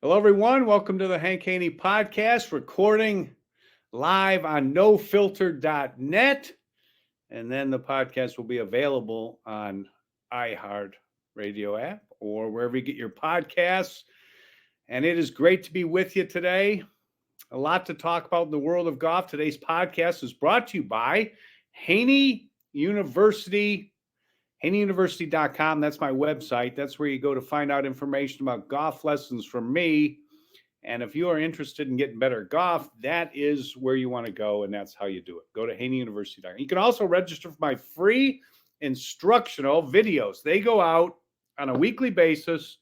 Hello, everyone. Welcome to the Hank Haney Podcast, recording live on nofilter.net. And then the podcast will be available on iHeart Radio app or wherever you get your podcasts. And it is great to be with you today. A lot to talk about in the world of golf. Today's podcast is brought to you by Haney University. HaneyUniversity.com. That's my website. That's where you go to find out information about golf lessons from me. And if you are interested in getting better at golf, that is where you want to go, and that's how you do it. Go to HaneyUniversity.com. You can also register for my free instructional videos. They go out on a weekly basis,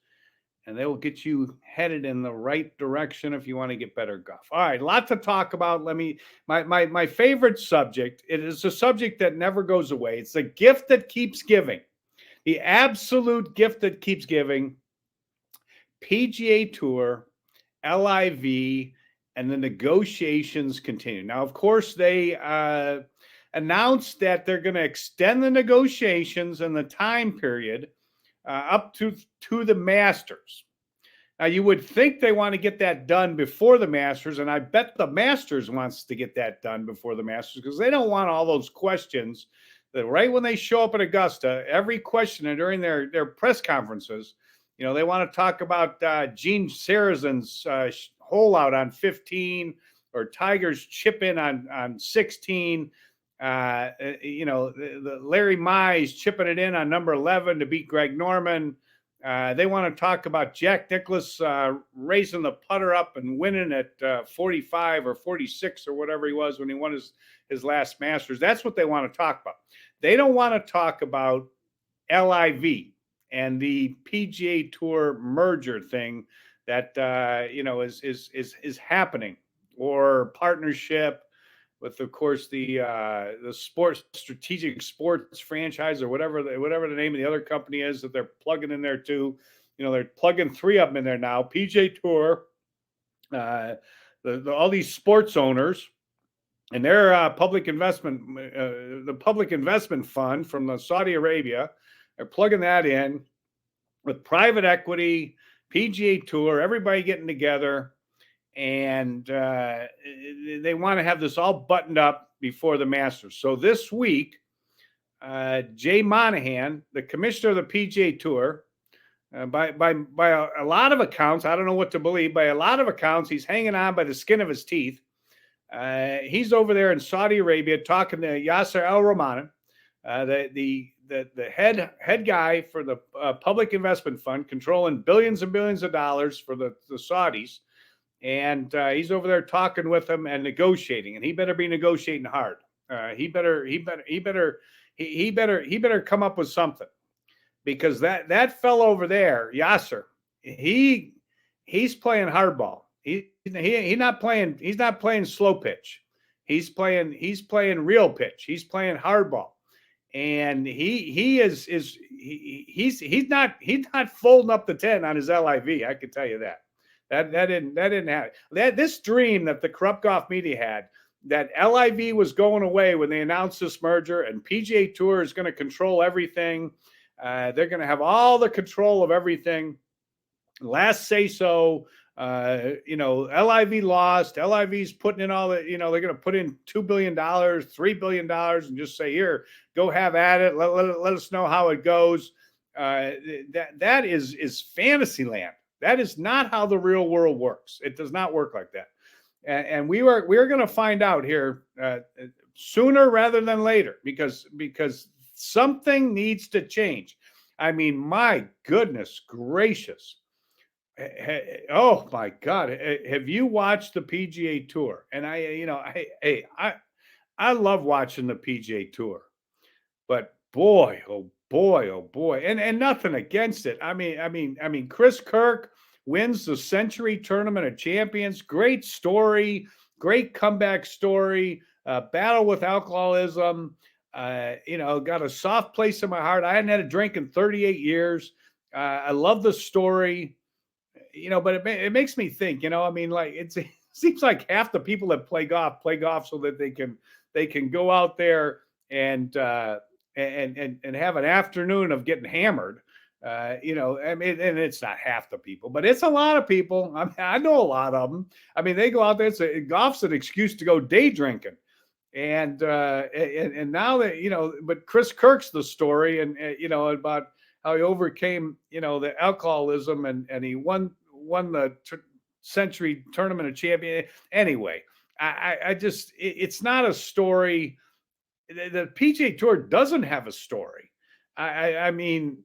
and they will get you headed in the right direction if you want to get better at golf. All right, a lot to talk about. My favorite subject, it is a subject that never goes away. It's the gift that keeps giving, the absolute gift that keeps giving. PGA Tour, LIV, and the negotiations continue. Now, of course, they announced that they're going to extend the negotiations and the time period up to the Masters. Now, you would think they want to get that done before the Masters, and I bet the Masters wants to get that done before the Masters because they don't want all those questions that right when they show up at Augusta, every question during their press conferences, you know, they want to talk about Gene Sarazen's hole out on 15 or Tiger's chip in on 16. The Larry Mize chipping it in on number 11 to beat Greg Norman. They want to talk about Jack Nicklaus raising the putter up and winning at 45 or 46 or whatever he was when he won his last Masters. That's what they want to talk about. They don't want to talk about LIV and the PGA Tour merger thing that is happening, or partnership with, of course, the strategic sports franchise or whatever the name of the other company is that they're plugging in there too. You know, they're plugging three of them in there now. PGA Tour, all these sports owners, and their public investment, the public investment fund from the Saudi Arabia, they're plugging that in with private equity, PGA Tour, everybody getting together. And they want to have this all buttoned up before the Masters. So this week, Jay Monahan, the commissioner of the PGA Tour, by a lot of accounts, I don't know what to believe, by a lot of accounts, he's hanging on by the skin of his teeth. He's over there in Saudi Arabia talking to Yasser Al-Rahman, the head guy for the public investment fund, controlling billions and billions of dollars for the Saudis. And he's over there talking with them and negotiating, and he better be negotiating hard. He better come up with something, because that fellow over there, Yasser, he's playing hardball. He's not playing slow pitch. He's playing real pitch. He's playing hardball, and he's not folding up the 10 on his LIV. I can tell you that. That didn't happen. This dream that the corrupt golf media had, that LIV was going away when they announced this merger, and PGA Tour is going to control everything. They're going to have all the control of everything. Last say so. LIV lost. LIV's putting in all the. They're going to put in $2 billion, $3 billion, and just say, here, go have at it. Let us know how it goes. That is fantasy land. That is not how the real world works. It does not work like that. And we're going to find out here sooner rather than later, because something needs to change. I mean, my goodness gracious. Oh my God. Have you watched the PGA Tour? And I love watching the PGA Tour, but boy, oh boy. And nothing against it. I mean, Chris Kirk wins the Century Tournament of Champions. Great story, great comeback story, battle with alcoholism. Got a soft place in my heart. I hadn't had a drink in 38 years. I love the story, but it makes me think, it seems like half the people that play golf so that they can go out there and have an afternoon of getting hammered I mean, and it's not half the people, but it's a lot of people. I know a lot of them. I mean, they go out there. Golf's an excuse to go day drinking, and now that but Chris Kirk's the story, and about how he overcame the alcoholism, and he won the Century Tournament of Champions. Anyway, I just it's not a story. The PGA Tour doesn't have a story. I mean,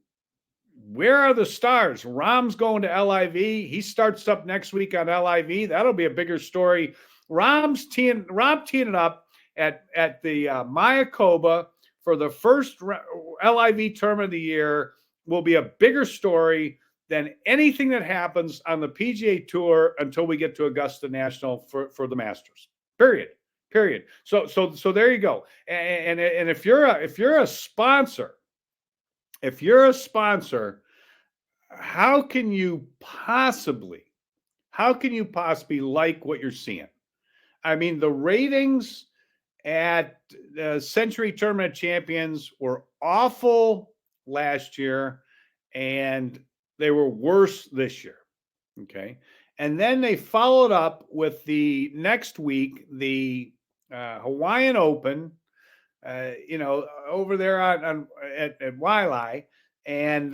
where are the stars? Rahm's going to LIV. He starts up next week on LIV. That'll be a bigger story. Rahm's teeing it up at the Mayakoba for the first LIV tournament of the year will be a bigger story than anything that happens on the PGA Tour until we get to Augusta National for the Masters. Period. So there you go. And if you're a sponsor, how can you possibly like what you're seeing? I mean, the ratings at the Century Tournament of Champions were awful last year, and they were worse this year. Okay. And then they followed up with the next week, the Hawaiian Open, over there at Wiley. And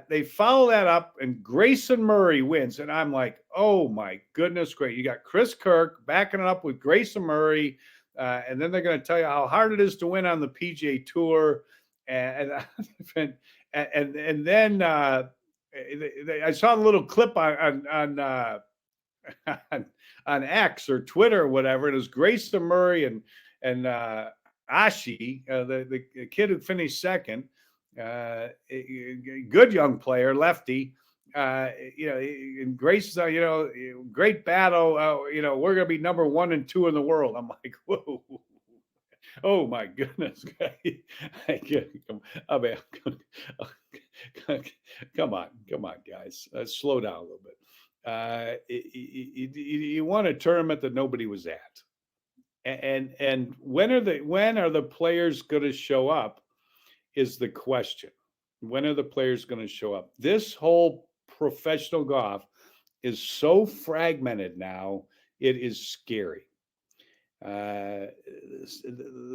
they follow that up, and Grayson Murray wins. And I'm like, oh, my goodness, great. You got Chris Kirk backing it up with Grayson Murray. And then they're going to tell you how hard it is to win on the PGA Tour. And then I saw a little clip on X or Twitter or whatever. And it was Grayson Murray and Ashi, the kid who finished second. Good young player, lefty. And Grace, great battle. We're going to be number 1 and 2 in the world. I'm like, whoa. Oh my goodness. Come on, guys. Slow down a little bit. You won a tournament that nobody was at. And when are the players going to show up is the question. When are the players going to show up? This whole professional golf is so fragmented now, it is scary. The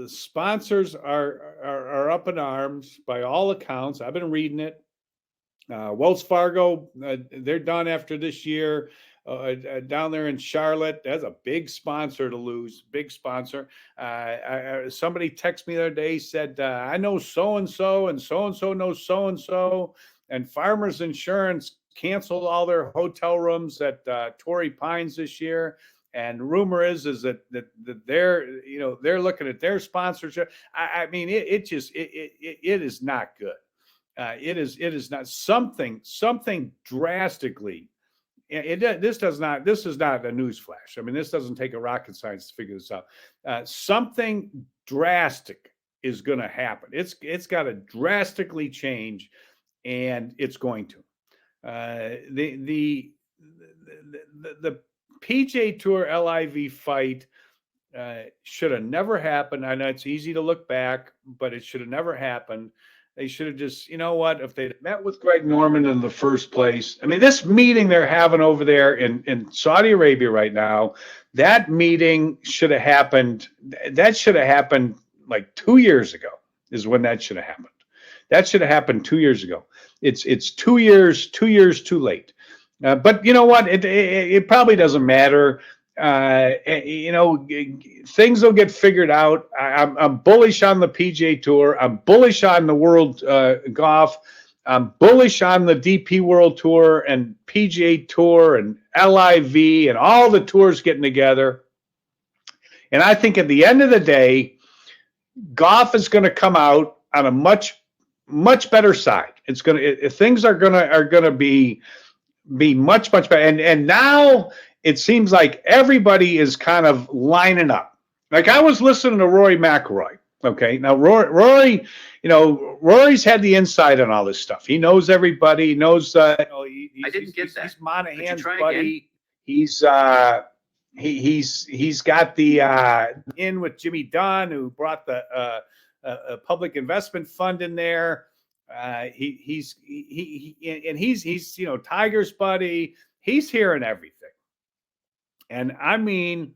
sponsors are up in arms by all accounts. I've been reading it. Wells Fargo, they're done after this year. Down there in Charlotte, that's a big sponsor to lose. Big sponsor. Somebody texted me the other day, said, I know so-and-so, and so-and-so knows so-and-so, and Farmers Insurance canceled all their hotel rooms at Torrey Pines this year. And rumor is that they're looking at their sponsorship. I mean, it is not good. It is not something drastically. This is not a news flash. I mean, this doesn't take a rocket science to figure this out. Something drastic is going to happen. It's got to drastically change, and it's going to. The PGA Tour LIV fight should have never happened. I know it's easy to look back, but it should have never happened. They should have just, if they met with Greg Norman in the first place. I mean, this meeting they're having over there in Saudi Arabia right now, that meeting should have happened. That should have happened like 2 years ago is when that should have happened. That should have happened 2 years ago. It's 2 years too late. But you know what? It probably doesn't matter. Things will get figured out. I'm bullish on the PGA Tour. I'm bullish on the World Golf. I'm bullish on the DP World Tour and PGA Tour and LIV and all the tours getting together. And I think at the end of the day, golf is going to come out on a much better side. Things are going to be much better. And now it seems like everybody is kind of lining up. Like I was listening to Rory McIlroy. Okay. Now Rory's had the insight on all this stuff. He knows everybody. He knows, I didn't get that. He's Monahan's buddy. Again? He's got the in with Jimmy Dunn, who brought the public investment fund in there. He's Tiger's buddy. He's hearing everything. And I mean,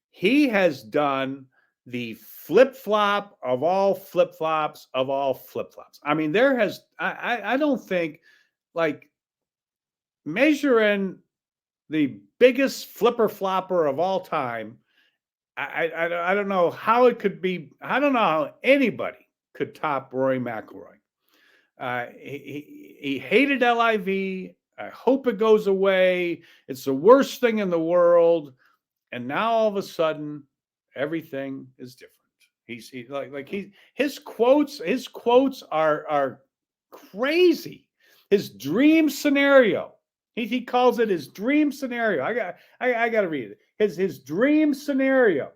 he has done the flip-flop of all flip-flops of all flip-flops. I mean, I don't think, like, measuring the biggest flipper-flopper of all time, I don't know how it could be. I don't know how anybody could top Rory McIlroy. He hated LIV. I hope it goes away. It's the worst thing in the world. And now all of a sudden, everything is different. His quotes are crazy. His dream scenario. He calls it his dream scenario. I got to read it. His dream scenario.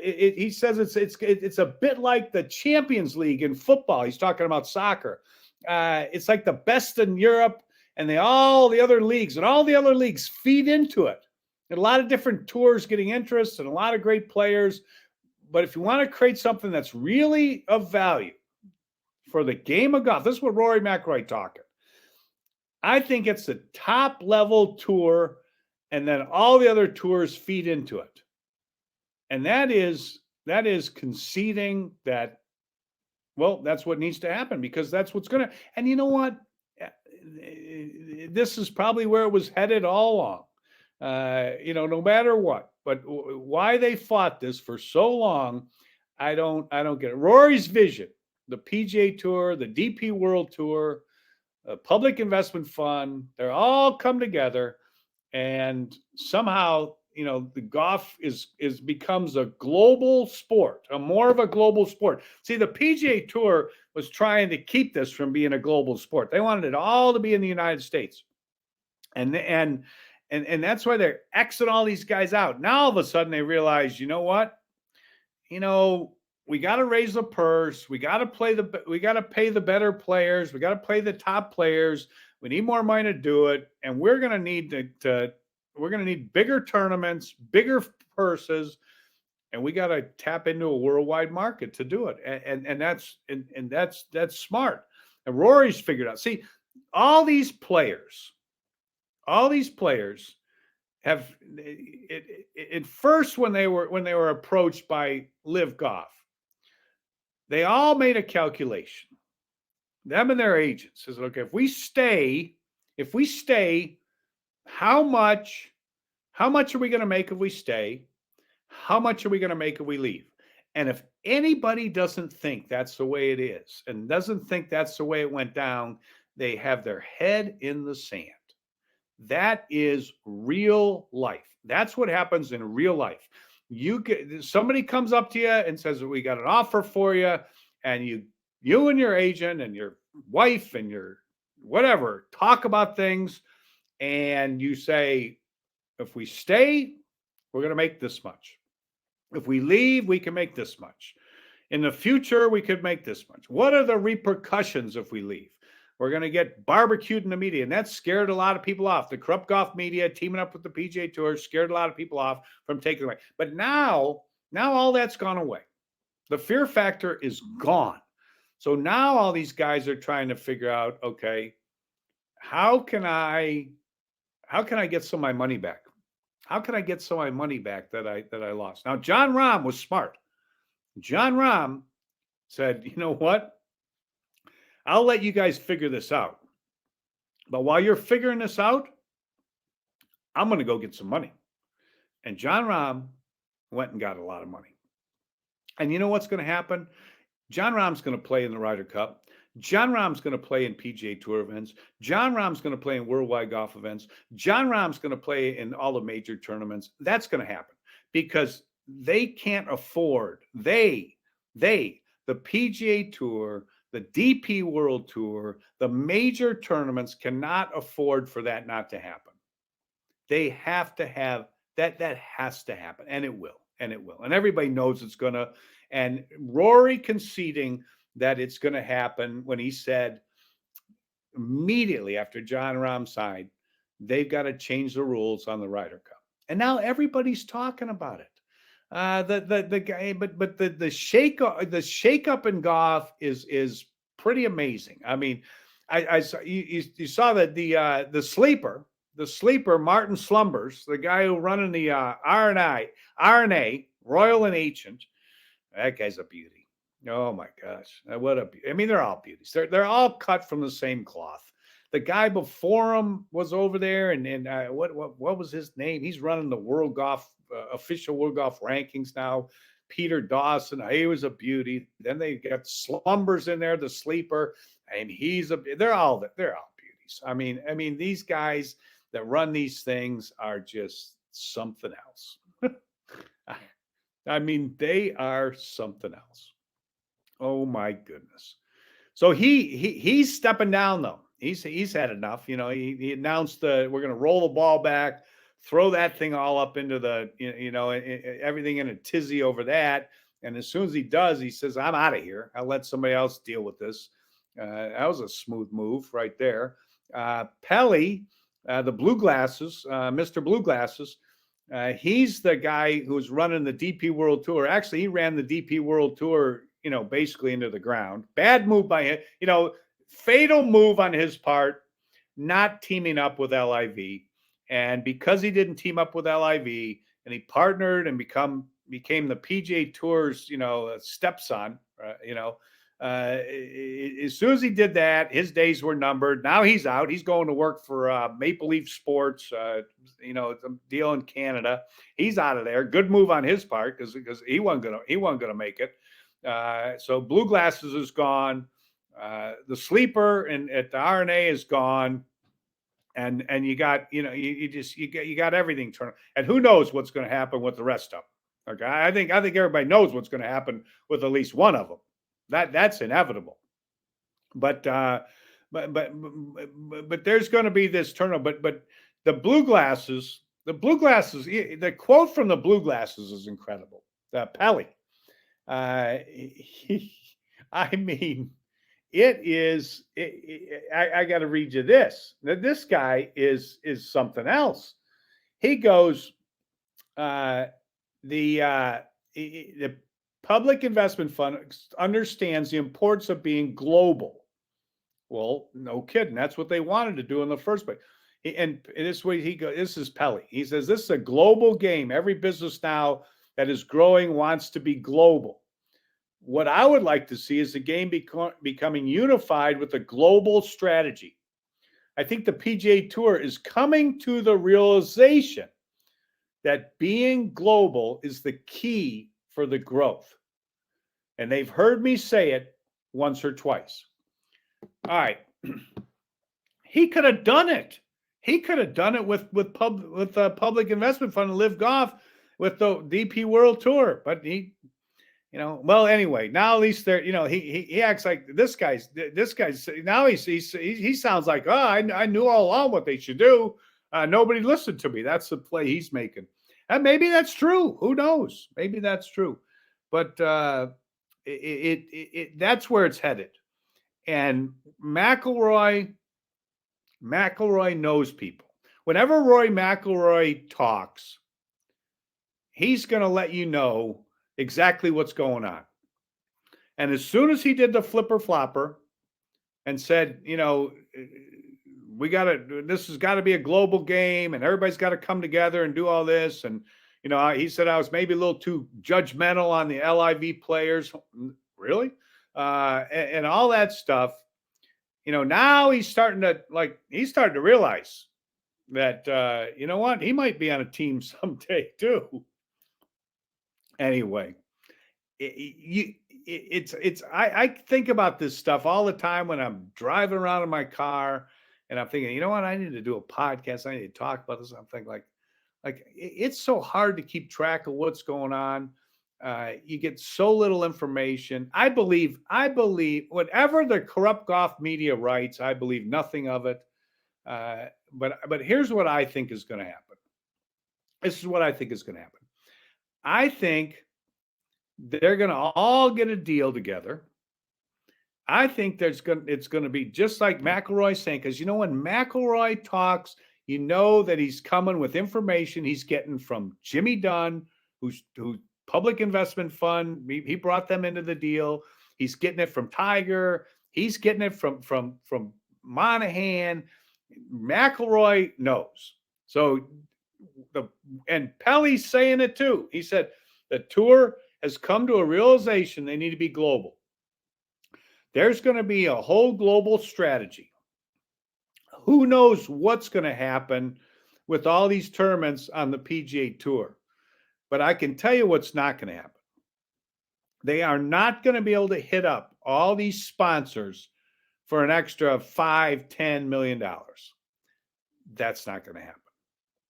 He says it's a bit like the Champions League in football. He's talking about soccer. It's like the best in Europe, and all the other leagues feed into it. And a lot of different tours getting interest and a lot of great players. But if you want to create something that's really of value for the game of golf, this is what Rory McIlroy talking. I think it's the top level tour, and then all the other tours feed into it. And that is conceding that, well, that's what needs to happen, because that's what's going to, and you know what? This is probably where it was headed all along. No matter what, but why they fought this for so long, I don't get it. Rory's vision, the PGA Tour, the DP World Tour, Public Investment Fund, they're all come together, and somehow, the golf becomes a global sport, more of a global sport. See, the PGA Tour was trying to keep this from being a global sport. They wanted it all to be in the United States, and that's why they're Xing all these guys out. Now all of a sudden they realize, you know what? We got to raise the purse. We got to pay the better players. We got to play the top players. We need more money to do it, and we're going to need we're going to need bigger tournaments, bigger purses, and we got to tap into a worldwide market to do it. And that's smart. And Rory's figured out. See, all these players have at first, when they were approached by LIV Golf, they all made a calculation. Them and their agents says, okay, if we stay, how much are we going to make if we stay? How much are we going to make if we leave? And if anybody doesn't think that's the way it is, and doesn't think that's the way it went down, they have their head in the sand. That is real life. That's what happens in real life. Somebody comes up to you and says, we got an offer for you, and you and your agent and your wife and your whatever talk about things, and you say, if we stay, we're going to make this much. If we leave, we can make this much. In the future, we could make this much. What are the repercussions if we leave? We're going to get barbecued in the media, and that scared a lot of people off. The corrupt golf media teaming up with the PGA Tour scared a lot of people off from taking away. But now all that's gone away. The fear factor is gone. So now all these guys are trying to figure out, okay, how can I get some of my money back? How can I get some of my money back that I lost? Now, Jon Rahm was smart. Jon Rahm said, you know what? I'll let you guys figure this out. But while you're figuring this out, I'm going to go get some money. And Jon Rahm went and got a lot of money. And you know what's going to happen? Jon Rahm's going to play in the Ryder Cup. Jon Rahm's going to play in PGA Tour events. Jon Rahm's going to play in worldwide golf events. Jon Rahm's going to play in all the major tournaments. That's going to happen because they can't afford, the PGA Tour, the DP World Tour, the major tournaments cannot afford for that not to happen. They have to have that. That has to happen, and it will, and everybody knows it's going to. And Rory conceding that it's going to happen when he said immediately after Jon Rahm signed, they've got to change the rules on the Ryder Cup, and now everybody's talking about it. The shake up in golf is pretty amazing. I mean, I saw you saw that the sleeper Martin Slumbers, the guy who running the RNA Royal and Ancient. That guy's a beauty. Oh my gosh, what a! I mean, they're all beauties. They're all cut from the same cloth. The guy before him was over there, and what was his name? He's running the World Golf official World Golf rankings now. Peter Dawson, he was a beauty. Then they got Slumbers in there, the sleeper, and they're all beauties. I mean, these guys that run these things are just something else. I mean, they are something else. Oh my goodness. So he's stepping down though. He's had enough. You know, he announced we're going to roll the ball back, throw that thing all up into the, everything in a tizzy over that. And as soon as he does, he says, I'm out of here. I'll let somebody else deal with this. That was a smooth move right there. Pelly, the Blue Glasses, Mr. Blue Glasses, he's the guy who's running the DP World Tour. Actually, he ran the DP World Tour, basically into the ground. Bad move by him, fatal move on his part, not teaming up with LIV. And because he didn't team up with LIV and he partnered and became the PGA Tour's, stepson, as soon as he did that, his days were numbered. Now he's out. He's going to work for Maple Leaf Sports, a deal in Canada. He's out of there. Good move on his part because he wasn't gonna make it. So Blue Glasses is gone. The sleeper at the RNA is gone. And you got, you got everything turned. And who knows what's going to happen with the rest of them. Okay. I think everybody knows what's going to happen with at least one of them. That's inevitable. But there's going to be this turnover. But the Blue Glasses, the quote from the Blue Glasses is incredible. Pelly. I mean, I got to read you this. Now, this guy is something else. He goes, the public investment fund understands the importance of being global. Well, no kidding. That's what they wanted to do in the first place. And this way he goes, this is Pelly. He says, this is a global game. Every business now that is growing wants to be global. What I would like to see is the game becoming unified with a global strategy. I think the PGA Tour is coming to the realization that being global is the key for the growth. And they've heard me say it once or twice. All right. He could have done it. He could have done it with the public investment fund and LIV Golf with the DP World Tour, but he well, anyway, now at least there, he acts like this guy's now he sounds like, oh, I knew all along what they should do. Nobody listened to me. That's the play he's making. And maybe that's true. Who knows? Maybe that's true. But that's where it's headed. And McIlroy knows people. Whenever Rory McIlroy talks, he's going to let you know exactly what's going on. And as soon as he did the flipper flopper and said, this has got to be a global game and everybody's got to come together and do all this. And, he said I was maybe a little too judgmental on the LIV players. Really? And all that stuff. Now he's starting to realize that, you know what? He might be on a team someday too. Anyway, I think about this stuff all the time when I'm driving around in my car and I'm thinking, you know what? I need to do a podcast. I need to talk about this. I'm thinking like it's so hard to keep track of what's going on. You get so little information. I believe whatever the corrupt golf media writes, I believe nothing of it. But here's what I think is going to happen. This is what I think is going to happen. I think they're going to all get a deal together. I think it's going to be just like McIlroy saying, because when McIlroy talks, that he's coming with information he's getting from Jimmy Dunn, who's public investment fund. He brought them into the deal. He's getting it from Tiger. He's getting it from Monahan. McIlroy knows. So and Pelly's saying it too. He said the tour has come to a realization they need to be global. There's going to be a whole global strategy. Who knows what's going to happen with all these tournaments on the PGA Tour? But I can tell you what's not going to happen. They are not going to be able to hit up all these sponsors for an extra $5-10 million. That's not going to happen.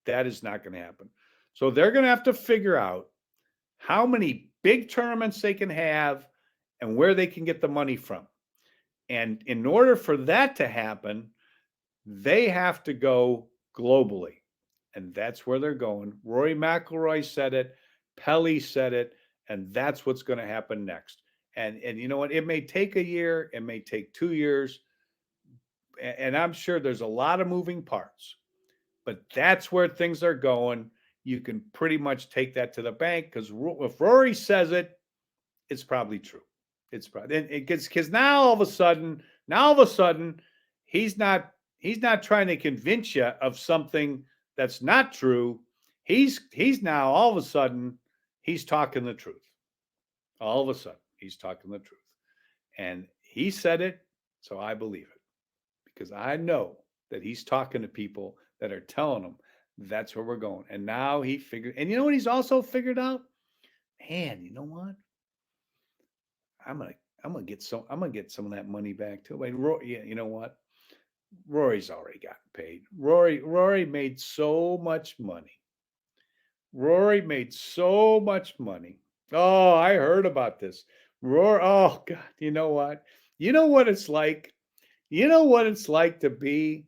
That is not going to happen. So they're going to have to figure out how many big tournaments they can have and where they can get the money from. And in order for that to happen, they have to go globally. And that's where they're going. Rory McIlroy said it. Pelly said it. And that's what's going to happen next. And you know what? It may take a year. It may take 2 years. And I'm sure there's a lot of moving parts. But that's where things are going. You can pretty much take that to the bank because if Rory says it, it's probably true. It's probably it gets because now all of a sudden, he's not trying to convince you of something that's not true. He's now all of a sudden he's talking the truth. All of a sudden he's talking the truth, and he said it, so I believe it because I know that he's talking to people that are telling him that's where we're going. And now he figured, and you know what he's also figured out? Man, you know what? I'm gonna get some of that money back too. Like, yeah, you know what? Rory's already gotten paid. Rory made so much money. Rory made so much money. Oh, I heard about this. Oh God, you know what? You know what it's like? You know what it's like to be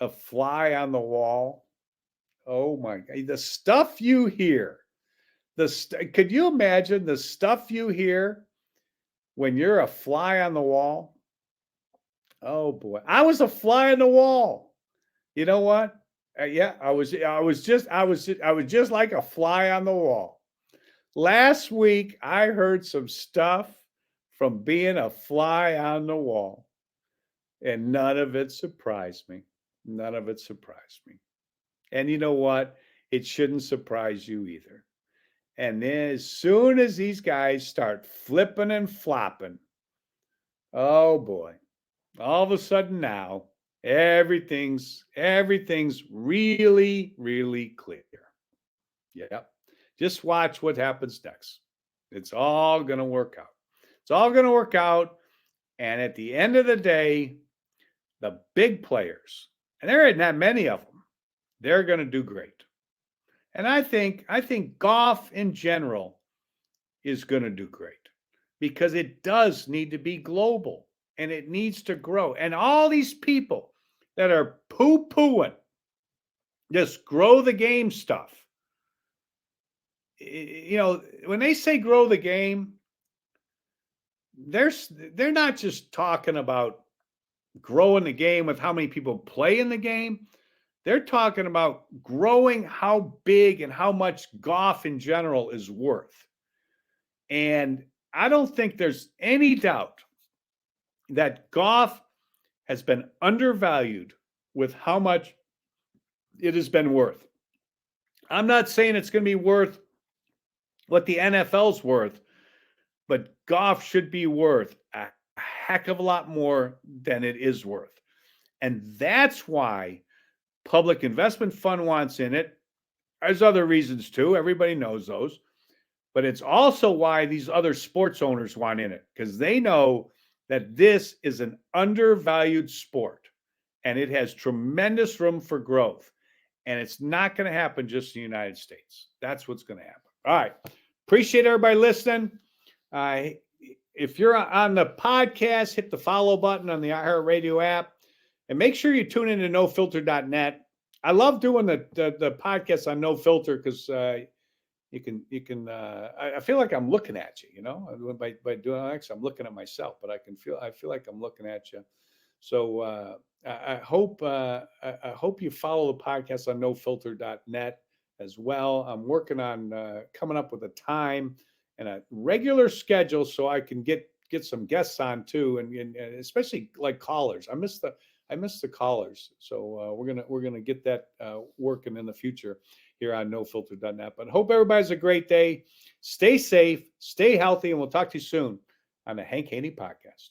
a fly on the wall? Oh my God. The stuff you hear. Could you imagine the stuff you hear when you're a fly on the wall? Oh boy. I was a fly on the wall. You know what? Yeah, I was just like a fly on the wall. Last week I heard some stuff from being a fly on the wall. And none of it surprised me. None of it surprised me. And you know what? It shouldn't surprise you either. And then as soon as these guys start flipping and flopping, oh boy, all of a sudden now, everything's really, really clear. Yep. Just watch what happens next. It's all going to work out. It's all going to work out. And at the end of the day, the big players, and there ain't that many of them, they're going to do great. And I think golf in general is going to do great because it does need to be global and it needs to grow. And all these people that are poo-pooing this grow the game stuff, you know, when they say grow the game, they're not just talking about growing the game with how many people play in the game. They're talking about growing how big and how much golf in general is worth. And I don't think there's any doubt that golf has been undervalued with how much it has been worth. I'm not saying it's going to be worth what the NFL's worth, but golf should be worth a heck of a lot more than it is worth. And that's why Public Investment Fund wants in it. There's other reasons too. Everybody knows those. But it's also why these other sports owners want in it, because they know that this is an undervalued sport and it has tremendous room for growth. And it's not going to happen just in the United States. That's what's going to happen. All right. Appreciate everybody listening. If you're on the podcast, hit the follow button on the iHeartRadio app. And make sure you tune in to nofilter.net. I love doing the podcast on No Filter because you can. I feel like I'm looking at you. You know, by doing it, I'm looking at myself, but I feel like I'm looking at you. So I hope you follow the podcast on nofilter.net as well. I'm working on coming up with a time and a regular schedule so I can get get some guests on too, and especially like callers. I miss the callers. So we're gonna get that working in the future here on NoFilter.net. But hope everybody's a great day. Stay safe, stay healthy, and we'll talk to you soon on the Hank Haney Podcast.